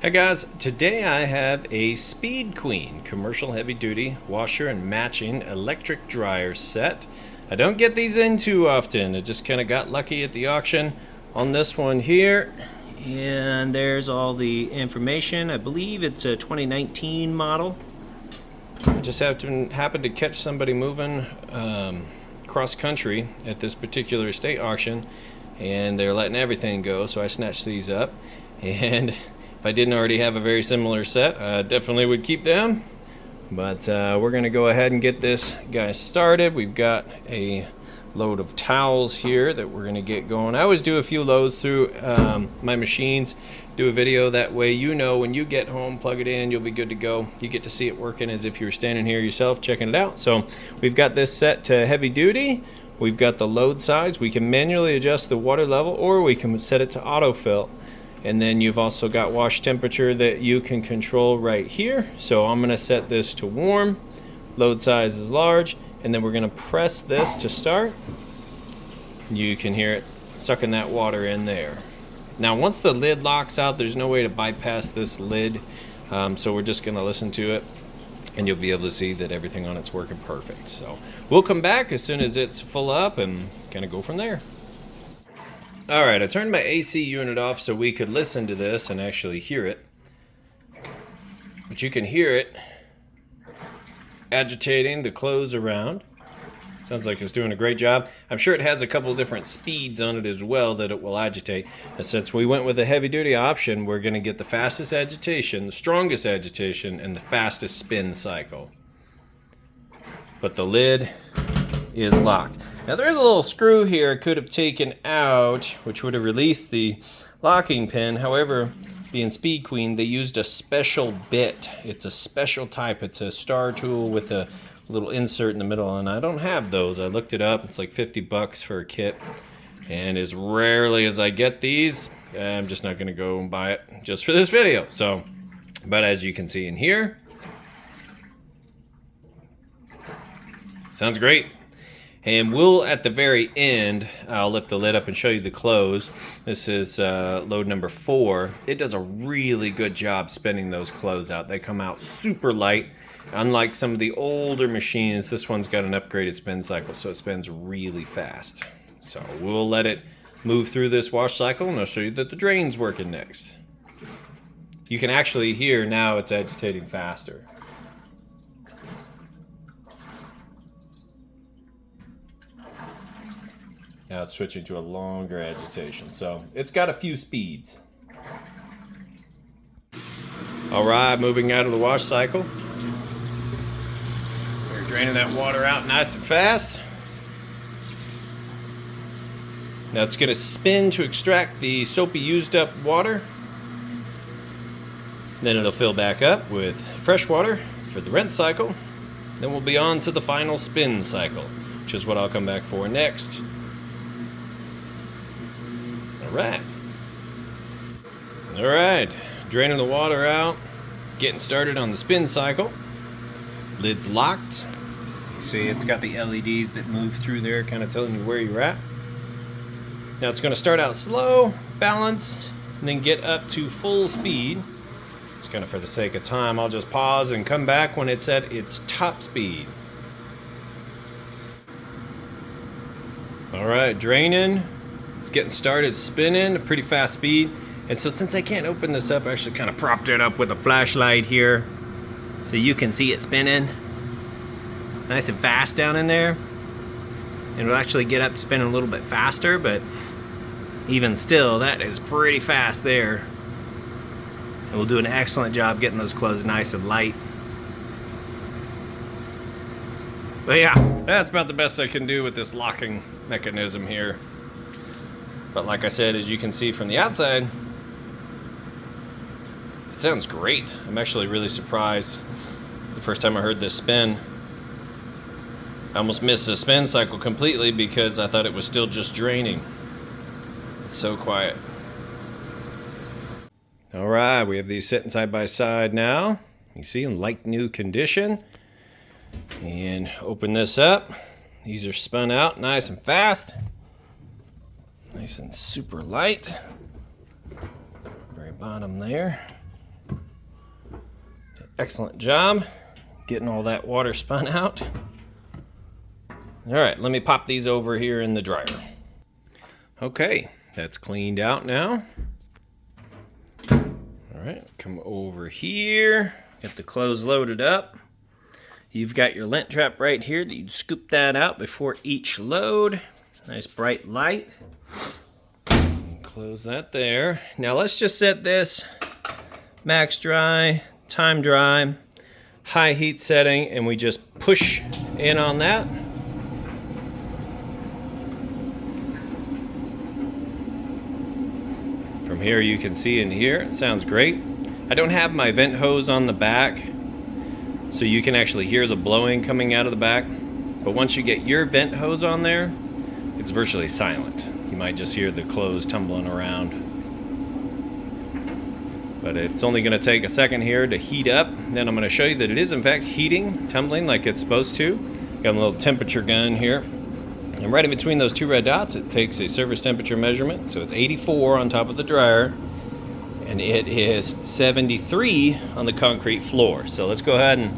Hey guys, today I have a Speed Queen commercial heavy duty washer and matching electric dryer set. I don't get these in too often. I just kind of got lucky at the auction on this one here. And there's all the information. I believe it's a 2019 model. I just happened to catch somebody moving cross country at this particular estate auction, and they're letting everything go, so I snatched these up. And if I didn't already have a very similar set, I definitely would keep them. But we're going to go ahead and get this guy started. We've got a load of towels here that we're going to get going. I always do a few loads through my machines, do a video, that way you know when you get home, plug it in, you'll be good to go. You get to see it working as if you were standing here yourself checking it out. So we've got this set to heavy duty. We've got the load size. We can manually adjust the water level, or we can set it to autofill. And then you've also got wash temperature that you can control right here. So I'm going to set this to warm. Load size is large. And then we're going to press this to start. You can hear it sucking that water in there. Now once the lid locks out, there's no way to bypass this lid. So we're just going to listen to it, and you'll be able to see that everything on it's working perfect. So we'll come back as soon as it's full up and kind of go from there. Alright, I turned my AC unit off so we could listen to this and actually hear it. But you can hear it agitating the clothes around. Sounds like it's doing a great job. I'm sure it has a couple of different speeds on it as well that it will agitate. And since we went with a heavy duty option, we're going to get the fastest agitation, the strongest agitation, and the fastest spin cycle. But the lid is locked. Now there is a little screw here I could have taken out, which would have released the locking pin. However, being Speed Queen, they used a special bit. It's a special type. It's a star tool with a little insert in the middle, and I don't have those. I looked it up. It's like $50 for a kit, and as rarely as I get these, I'm just not going to go and buy it just for this video. So, but as you can see in here, sounds great. And we'll, at the very end, I'll lift the lid up and show you the clothes. This is load number 4. It does a really good job spinning those clothes out. They come out super light. Unlike some of the older machines, this one's got an upgraded spin cycle, so it spins really fast. So we'll let it move through this wash cycle, and I'll show you that the drain's working next. You can actually hear now it's agitating faster. Now it's switching to a longer agitation. So it's got a few speeds. All right, moving out of the wash cycle. We're draining that water out nice and fast. Now it's going to spin to extract the soapy used up water. Then it'll fill back up with fresh water for the rinse cycle. Then we'll be on to the final spin cycle, which is what I'll come back for next. All right, draining the water out, getting started on the spin cycle. Lid's locked. You see it's got the LEDs that move through there, kind of telling you where you're at. Now it's going to start out slow, balanced, and then get up to full speed. It's kind of for the sake of time, I'll just pause and come back when it's at its top speed. All right, draining. It's getting started spinning, a pretty fast speed. And so since I can't open this up, I actually kind of propped it up with a flashlight here so you can see it spinning nice and fast down in there. And it'll actually get up to spinning a little bit faster, but even still, that is pretty fast there. And we'll do an excellent job getting those clothes nice and light. But yeah, that's about the best I can do with this locking mechanism here. But like I said, as you can see from the outside, it sounds great. I'm actually really surprised. The first time I heard this spin, I almost missed the spin cycle completely because I thought it was still just draining. It's so quiet. All right, we have these sitting side by side now. You see in like new condition. And open this up. These are spun out nice and fast. Nice and super light. Very bottom there. Excellent job getting all that water spun out. All right, let me pop these over here in the dryer. Okay, that's cleaned out now. All right, come over here, get the clothes loaded up. You've got your lint trap right here that you'd scoop that out before each load. Nice bright light. Close that there. Now let's just set this max dry, time dry, high heat setting, and we just push in on that. From here you can see in here, it sounds great. I don't have my vent hose on the back, so you can actually hear the blowing coming out of the back. But once you get your vent hose on there, it's virtually silent. You might just hear the clothes tumbling around. But it's only going to take a second here to heat up. Then I'm going to show you that it is in fact heating, tumbling like it's supposed to. Got a little temperature gun here. And right in between those two red dots, it takes a surface temperature measurement. So it's 84 on top of the dryer, and it is 73 on the concrete floor. So let's go ahead and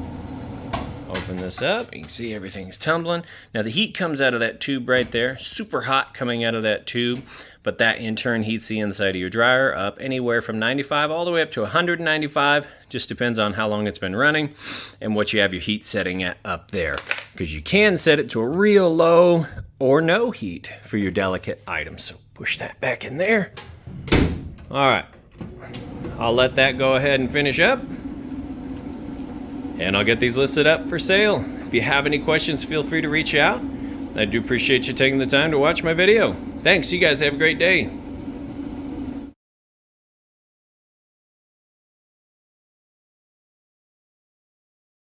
open this up. You can see everything's tumbling. Now the heat comes out of that tube right there, super hot coming out of that tube, but that in turn heats the inside of your dryer up anywhere from 95 all the way up to 195. Just depends on how long it's been running and what you have your heat setting at up there, because you can set it to a real low or no heat for your delicate items. So push that back in there. All right, I'll let that go ahead and finish up, and I'll get these listed up for sale. If you have any questions, feel free to reach out. I do appreciate you taking the time to watch my video. Thanks, you guys have a great day.